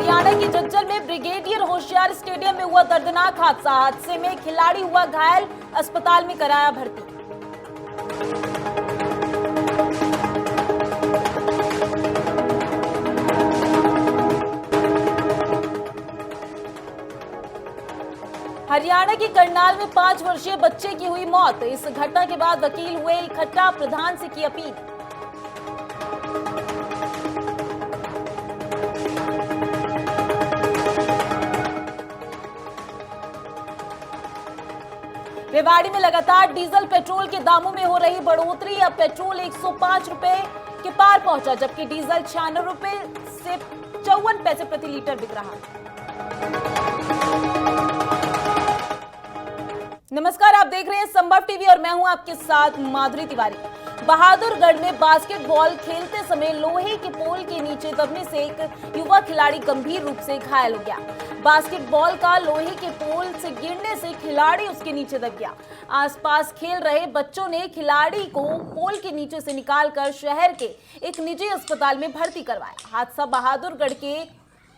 हरियाणा के झज्जर में ब्रिगेडियर होशियार स्टेडियम में हुआ दर्दनाक हादसा। हादसे में खिलाड़ी हुआ घायल, अस्पताल में कराया भर्ती। हरियाणा के करनाल में 5 वर्षीय बच्चे की हुई मौत। इस घटना के बाद वकील हुए इकट्ठा, प्रधान से की अपील। रेवाड़ी में लगातार डीजल पेट्रोल के दामों में हो रही बढ़ोतरी। अब पेट्रोल 105 रुपए के पार पहुंचा, जबकि डीजल 96 रुपए से 54 पैसे प्रति लीटर बिक रहा है। नमस्कार, आप देख रहे हैं संभव टीवी और मैं हूं आपके साथ माधुरी तिवारी। बहादुरगढ़ में बास्केटबॉल खेलते समय लोहे के पोल के नीचे दबने से एक युवा खिलाड़ी गंभीर रूप से घायल हो गया। बास्केटबॉल का लोहे के पोल से गिरने से खिलाड़ी उसके नीचे दब गया। आसपास खेल रहे बच्चों ने खिलाड़ी को पोल के नीचे से निकालकर शहर के एक निजी अस्पताल में भर्ती करवाया। हादसा बहादुरगढ़ के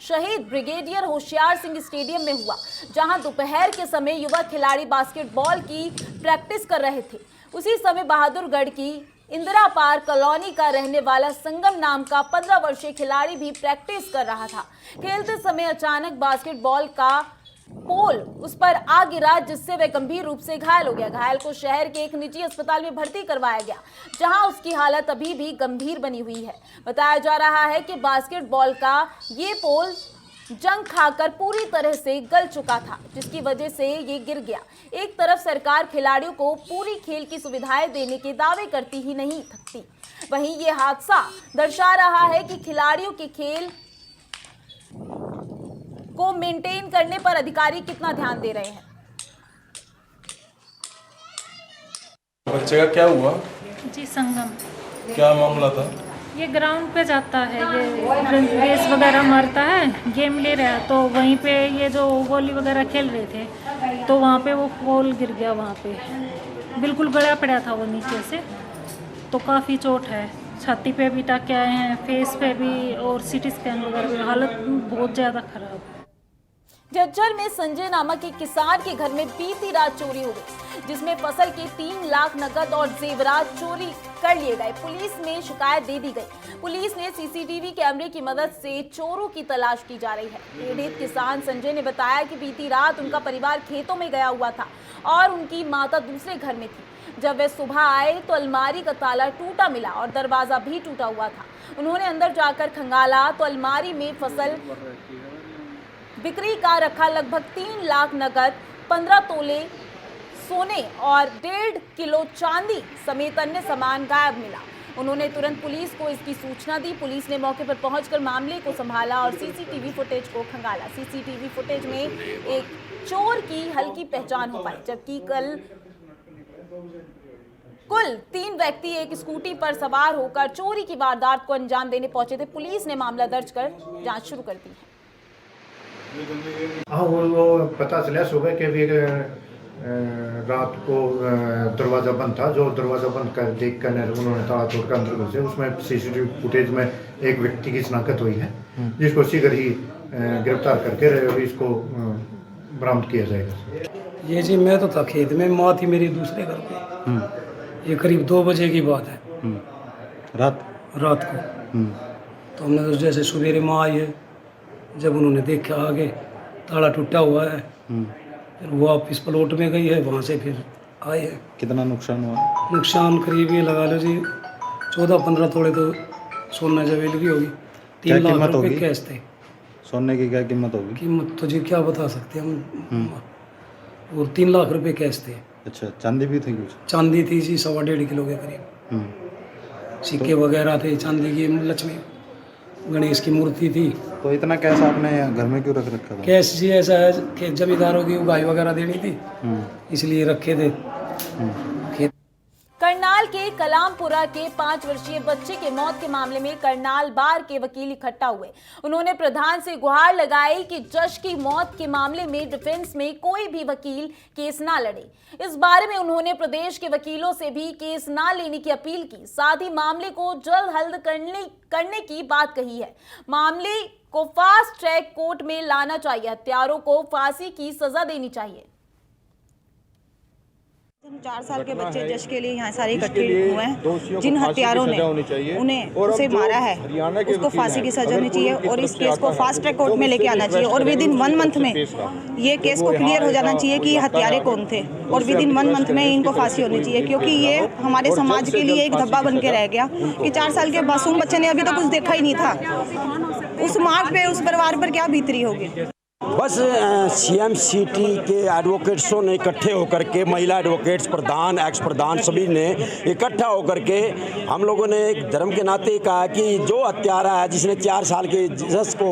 शहीद ब्रिगेडियर होशियार सिंह स्टेडियम में हुआ, जहां दोपहर के समय युवा खिलाड़ी बास्केटबॉल की प्रैक्टिस कर रहे थे। उसी समय बहादुरगढ़ की इंदिरा पार्क कॉलोनी का रहने वाला संगम नाम का 15 वर्षीय खिलाड़ी भी प्रैक्टिस कर रहा था। खेलते समय अचानक बास्केटबॉल का पोल उस पर आ गिरा, जिससे वह गंभीर रूप से घायल हो गया। घायल को शहर के एक निजी अस्पताल में भर्ती करवाया गया, जहां उसकी हालत अभी भी गंभीर बनी हुई है। बताया जा रहा है कि बास्केटबॉल का ये पोल जंग खाकर पूरी तरह से गल चुका था, जिसकी वजह से ये गिर गया। एक तरफ सरकार खिलाड़ियों को पूरी खेल की सुविधाएं देने के दावे करती ही नहीं थकती, वहीं ये हादसा दर्शा रहा है कि खिलाड़ियों के खेल को मेंटेन करने पर अधिकारी कितना ध्यान दे रहे हैं। बच्चे का क्या हुआ? जी संगम, क्या मामला था? ये ग्राउंड पे जाता है, ये रेस वगैरह मारता है, गेम ले रहा है, तो वहीं पे ये जो वॉली वगैरह खेल रहे थे, तो वहाँ पे वो पोल गिर गया। वहाँ पे बिल्कुल गड़ा पड़ा था वो नीचे से, तो काफ़ी चोट है। छाती पे भी टाके आए हैं, फेस पे भी, और सीटी स्कैन वगैरह, हालत बहुत ज़्यादा खराब है। झज्जर में संजय नामक एक किसान के घर में बीती रात चोरी हो गई, जिसमें फसल के 3 लाख नकद और जेवरात चोरी कर लिए गए। पुलिस में शिकायत दे दी गई। पुलिस ने सीसीटीवी कैमरे की मदद से चोरों की तलाश की जा रही है। पीड़ित किसान संजय ने बताया कि बीती रात उनका परिवार खेतों में गया हुआ था और उनकी माता दूसरे घर में थी। जब वे सुबह आए तो अलमारी का ताला टूटा मिला और दरवाजा भी टूटा हुआ था। उन्होंने अंदर जाकर खंगाला तो अलमारी में फसल बिक्री का रखा लगभग 3 लाख नकद, 15 तोले सोने और 1.5 किलो चांदी समेत अन्य सामान गायब मिला। उन्होंने तुरंत पुलिस को इसकी सूचना दी। पुलिस ने मौके पर पहुंचकर मामले को संभाला और सीसीटीवी फुटेज को खंगाला। सीसीटीवी फुटेज में एक चोर की हल्की पहचान हो पाई, जबकि कुल 3 व्यक्ति एक स्कूटी पर सवार होकर चोरी की वारदात को अंजाम देने पहुंचे थे। पुलिस ने मामला दर्ज कर जांच शुरू कर दी है। हाँ, वो पता चला सुबह के भी रात को दरवाज़ा बंद था। जो दरवाज़ा बंद कर देख कर उन्होंने ताला तोड़कर अंदर घुसे। उसमें सीसीटीवी फुटेज में एक व्यक्ति की शनाख्त हुई है, जिसको शीघ्र ही गिरफ्तार करके इसको बरामद किया जाएगा। ये जी मैं तो था खेत में, माँ थी मेरी दूसरे घर पे। ये करीब 2 बजे की बात है, रात को। तो हमने तो जैसे सवेरे माँ आई है, जब उन्होंने देखा आगे ताला टूटा हुआ है, फिर वो वापस प्लॉट में गई है, वहाँ से फिर आए हैं। कितना नुकसान हुआ? नुकसान करीब ये लगा लो जी 14-15 तोड़े तो सोना ज्वेलरी होगी। 3 लाख रुपए कैश थे। सोने की क्या कीमत होगी? कीमत तो जी क्या बता सकते हम, और 3 लाख रुपए कैश थे। अच्छा, चांदी भी थी कुछ? चांदी थी जी 1.25 किलो के करीब। सिक्के वगैरह थे चांदी की, लक्ष्मी गणेश की मूर्ति थी। तो इतना कैश आपने घर में क्यों रख रखा था? कैश जी ऐसा है कि जमींदारों की उगाही वगैरह देनी थी, इसलिए रखे थे। करनाल के कलामपुरा के 5 वर्षीय बच्चे के मौत के मामले में करनाल बार के वकील इकट्ठा हुए। उन्होंने प्रधान से गुहार लगाई कि जश की मौत के मामले में डिफेंस में कोई भी वकील केस ना लड़े। इस बारे में उन्होंने प्रदेश के वकीलों से भी केस ना लेने की अपील की। साथ ही मामले को जल्द हल करने की बात कही है। मामले को फास्ट ट्रैक कोर्ट में लाना चाहिए। हत्यारों को फांसी की सजा देनी चाहिए। 4 साल के बच्चे जश के लिए यहाँ सारे इकट्ठे हुए हैं। जिन हत्यारों ने उन्हें उसे मारा है उसको फांसी की सजा होनी चाहिए और इस केस को फास्ट ट्रैक कोर्ट में लेके आना चाहिए और विद इन 1 मंथ में ये केस को क्लियर हो जाना चाहिए कि हत्यारे कौन थे और विद इन 1 मंथ में इनको फांसी होनी चाहिए, क्योंकि ये हमारे समाज के लिए एक धब्बा बन के रह गया कि 4 साल के मासूम बच्चे ने अभी तो कुछ देखा ही नहीं था। उस माँ पे, उस परिवार पर क्या बीतरी होगी। बस सीएम सिटी के एडवोकेट्सों ने इकट्ठे होकर के, महिला एडवोकेट्स, प्रधान, एक्स प्रधान, सभी ने इकट्ठा होकर के हम लोगों ने एक धर्म के नाते कहा कि जो हत्यारा है, जिसने 4 साल के जस को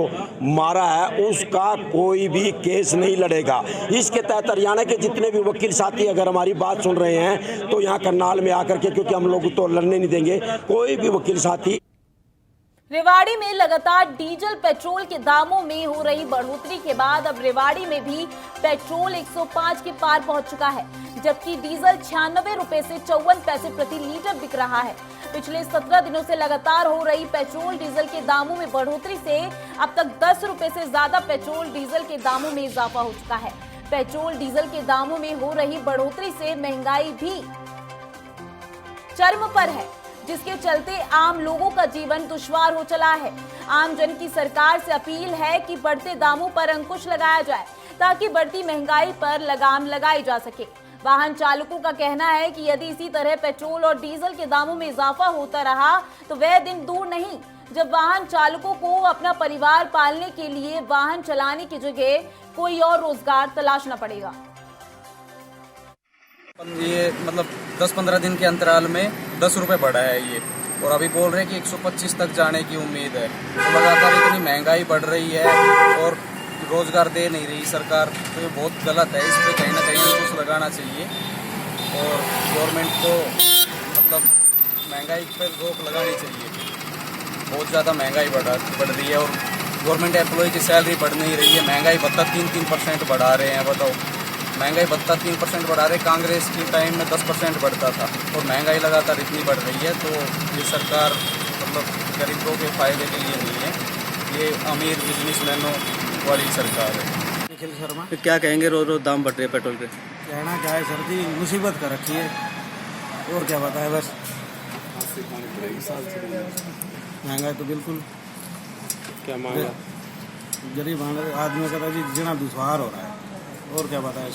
मारा है, उसका कोई भी केस नहीं लड़ेगा। इसके तहत हरियाणा के जितने भी वकील साथी अगर हमारी बात सुन रहे हैं तो यहाँ करनाल में आकर के, क्योंकि हम लोग तो लड़ने नहीं देंगे, कोई भी वकील साथी। रेवाड़ी में लगातार डीजल पेट्रोल के दामों में हो रही बढ़ोतरी के बाद अब रेवाड़ी में भी पेट्रोल 105 के पार पहुंच चुका है, जबकि डीजल 96 रुपए से 54 पैसे प्रति लीटर बिक रहा है। पिछले 17 दिनों से लगातार हो रही पेट्रोल डीजल के दामों में बढ़ोतरी से अब तक 10 रुपए से ज्यादा पेट्रोल डीजल के दामों में इजाफा हो चुका है। पेट्रोल डीजल के दामों में हो रही बढ़ोतरी से महंगाई भी चरम पर है, जिसके चलते आम लोगों का जीवन दुश्वार हो चला है। आम जन की सरकार से अपील है कि बढ़ते दामों पर अंकुश लगाया जाए ताकि बढ़ती महंगाई पर लगाम लगाई जा सके। वाहन चालकों का कहना है कि यदि इसी तरह पेट्रोल और डीजल के दामों में इजाफा होता रहा तो वह दिन दूर नहीं जब वाहन चालकों को अपना परिवार पालने के लिए वाहन चलाने की जगह कोई और रोजगार तलाशना पड़ेगा। ये मतलब 10-15 दिन के अंतराल में 10 रुपए बढ़ा है ये, और अभी बोल रहे हैं कि 125 तक जाने की उम्मीद है। तो लगातार इतनी महंगाई बढ़ रही है और रोजगार दे नहीं रही सरकार, तो ये बहुत गलत है। इस पर कहीं ना कहीं कुछ लगाना चाहिए और गवर्नमेंट को मतलब महंगाई पर रोक लगानी चाहिए। बहुत ज़्यादा महंगाई बढ़ रही है और गवर्नमेंट एम्प्लॉय की सैलरी बढ़ नहीं रही है। महंगाई भत्ता 3% बढ़ा रहे हैं। बताओ, महंगाई भत्ता 3% बढ़ा रहे, कांग्रेस के टाइम में 10% बढ़ता था और महंगाई लगातार इतनी बढ़ रही है। तो ये सरकार मतलब गरीबों के फायदे के लिए नहीं है, ये अमीर बिजनेसमैनों वाली सरकार है। निखिल शर्मा। तो क्या कहेंगे, रोज रोज दाम बढ़ रहे हैं पेट्रोल के? कहना क्या है सर जी, मुसीबत कर रखी है और क्या बताएं। बस महंगाई तो बिल्कुल क्या मांगा, गरीब आदमी का जी जीना दुश्वार हो रहा है और क्या बताएं।